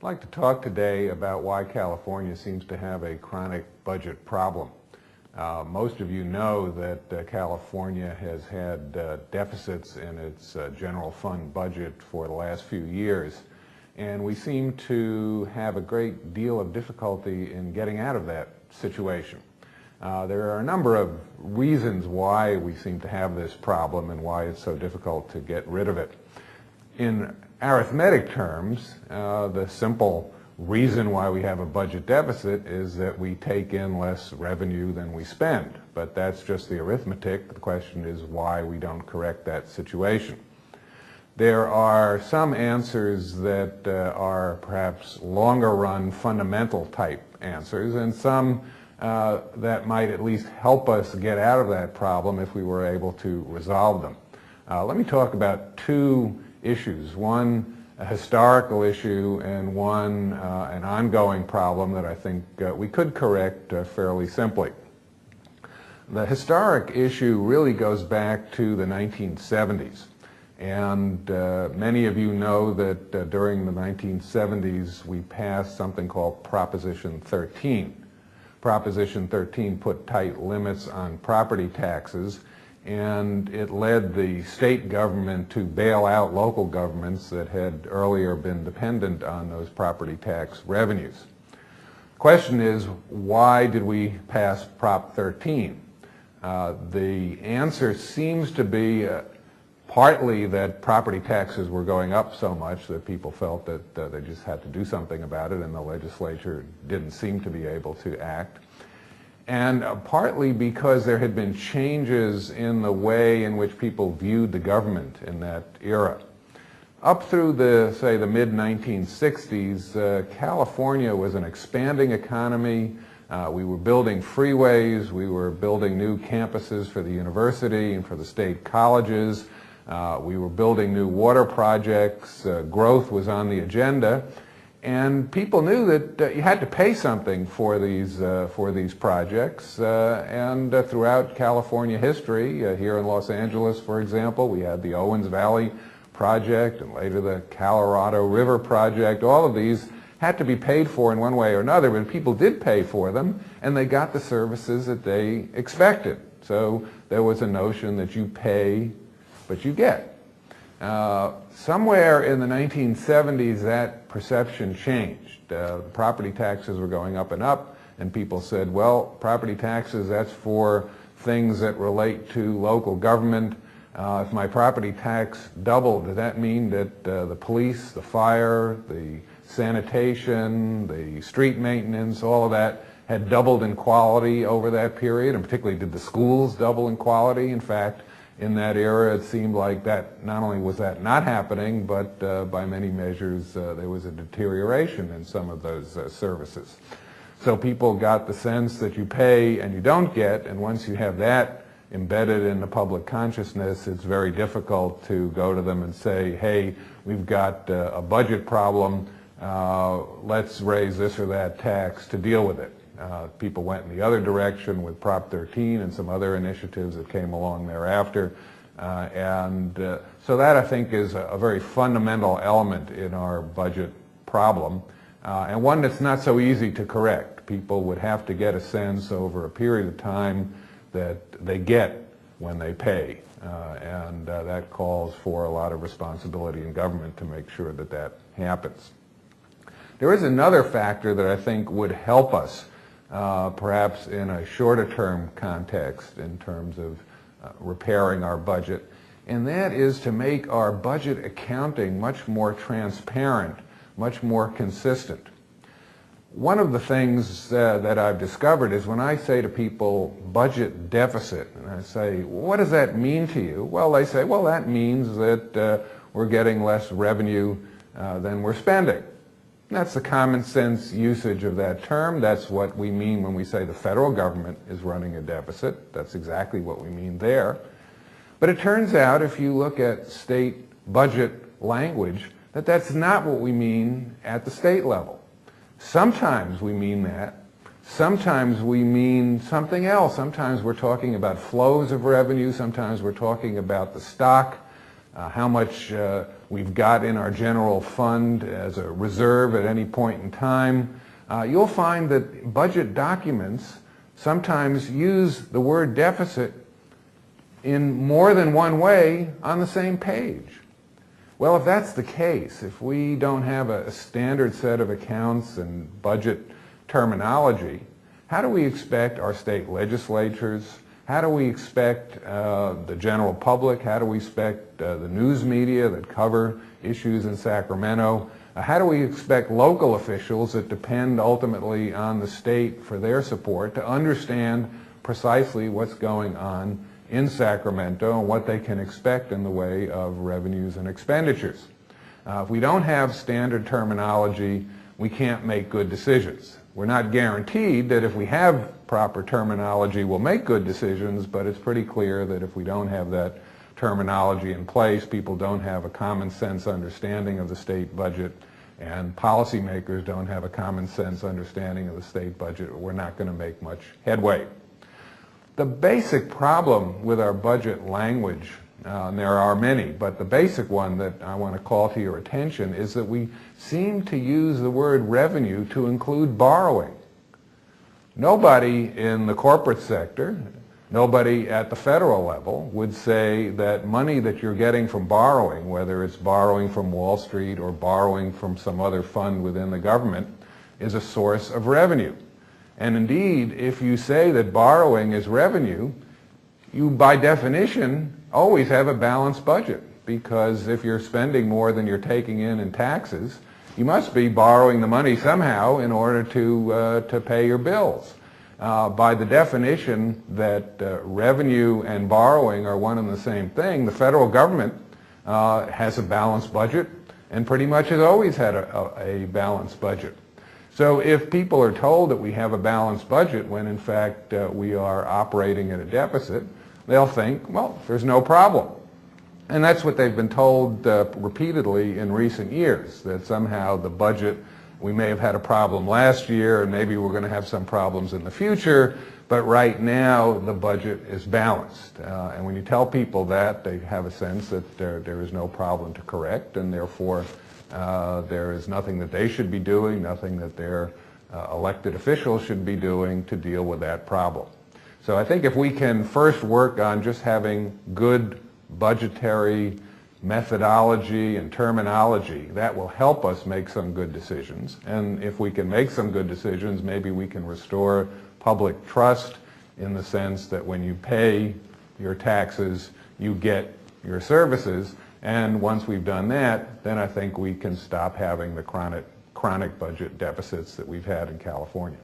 I'd like to talk today about why California seems to have a chronic budget problem. Most of you know that California has had deficits in its general fund budget for the last few years, and we seem to have a great deal of difficulty in getting out of that situation. There are a number of reasons why we seem to have this problem and why it's so difficult to get rid of it. In arithmetic terms, the simple reason why we have a budget deficit is that we take in less revenue than we spend. But that's just the arithmetic. The question is why we don't correct that situation. There are some answers that are perhaps longer run fundamental type answers, and some that might at least help us get out of that problem if we were able to resolve them. Let me talk about two issues, one a historical issue and one an ongoing problem that I think we could correct fairly simply. The historic issue really goes back to the 1970s, and many of you know that during the 1970s we passed something called Proposition 13. Proposition 13 put tight limits on property taxes, and it led the state government to bail out local governments that had earlier been dependent on those property tax revenues. The question is, why did we pass Prop 13? The answer seems to be partly that property taxes were going up so much that people felt that they just had to do something about it, and the legislature didn't seem to be able to act. And partly because there had been changes in the way in which people viewed the government in that era. Up through say the mid-1960s, California was an expanding economy. We were building freeways, we were building new campuses for the university and for the state colleges. We were building new water projects. Growth was on the agenda. And people knew that you had to pay something for these projects. And throughout California history, here in Los Angeles, for example, we had the Owens Valley Project and later the Colorado River Project. All of these had to be paid for in one way or another, but people did pay for them, and they got the services that they expected. So there was a notion that you pay, but you get. Somewhere in the 1970s, that perception changed. Property taxes were going up, and people said, well, property taxes, that's for things that relate to local government. If my property tax doubled, does that mean that the police, the fire, the sanitation, the street maintenance, all of that had doubled in quality over that period? And particularly, did the schools double in quality? In fact, in that era, it seemed like that not only was that not happening, but by many measures there was a deterioration in some of those services. So people got the sense that you pay and you don't get, and once you have that embedded in the public consciousness, it's very difficult to go to them and say, hey, we've got a budget problem, let's raise this or that tax to deal with it. People went in the other direction with Prop 13 and some other initiatives that came along thereafter. So that, I think, is a very fundamental element in our budget problem, and one that's not so easy to correct. People would have to get a sense over a period of time that they get when they pay, and that calls for a lot of responsibility in government to make sure that that happens. There is another factor that I think would help us perhaps in a shorter term context in terms of repairing our budget, and that is to make our budget accounting much more transparent, much more consistent. One of the things that I've discovered is when I say to people budget deficit, and I say, what does that mean to you? Well, they say, well, that means that we're getting less revenue than we're spending. That's the common sense usage of that term. That's what we mean when we say the federal government is running a deficit. That's exactly what we mean there. But it turns out, if you look at state budget language, that that's not what we mean at the state level. Sometimes we mean that. Sometimes we mean something else. Sometimes we're talking about flows of revenue. Sometimes we're talking about the stock, how much we've got in our general fund as a reserve at any point in time, you'll find that budget documents sometimes use the word deficit in more than one way on the same page. Well, if that's the case, if we don't have a standard set of accounts and budget terminology, how do we expect our state legislatures, how do we expect the general public, how do we expect the news media that cover issues in Sacramento, how do we expect local officials that depend ultimately on the state for their support to understand precisely what's going on in Sacramento and what they can expect in the way of revenues and expenditures? If we don't have standard terminology, we can't make good decisions. We're not guaranteed that if we have proper terminology, we'll make good decisions, but it's pretty clear that if we don't have that terminology in place, people don't have a common sense understanding of the state budget, and policymakers don't have a common sense understanding of the state budget, we're not going to make much headway. The basic problem with our budget language, and there are many, but the basic one that I want to call to your attention is that we seem to use the word revenue to include borrowing. Nobody in the corporate sector, nobody at the federal level would say that money that you're getting from borrowing, whether it's borrowing from Wall Street or borrowing from some other fund within the government, is a source of revenue. And indeed, if you say that borrowing is revenue, you by definition always have a balanced budget, because if you're spending more than you're taking in taxes, you must be borrowing the money somehow in order to pay your bills. By the definition that revenue and borrowing are one and the same thing, the federal government has a balanced budget and pretty much has always had a balanced budget. So if people are told that we have a balanced budget when in fact we are operating at a deficit, they'll think, well, there's no problem. And that's what they've been told repeatedly in recent years, that somehow the budget, we may have had a problem last year and maybe we're going to have some problems in the future, but right now the budget is balanced. And when you tell people that, they have a sense that there is no problem to correct, and therefore there is nothing that they should be doing, nothing that their elected officials should be doing to deal with that problem. So I think if we can first work on just having good budgetary methodology and terminology, that will help us make some good decisions. And if we can make some good decisions, maybe we can restore public trust in the sense that when you pay your taxes, you get your services. And once we've done that, then I think we can stop having the chronic budget deficits that we've had in California.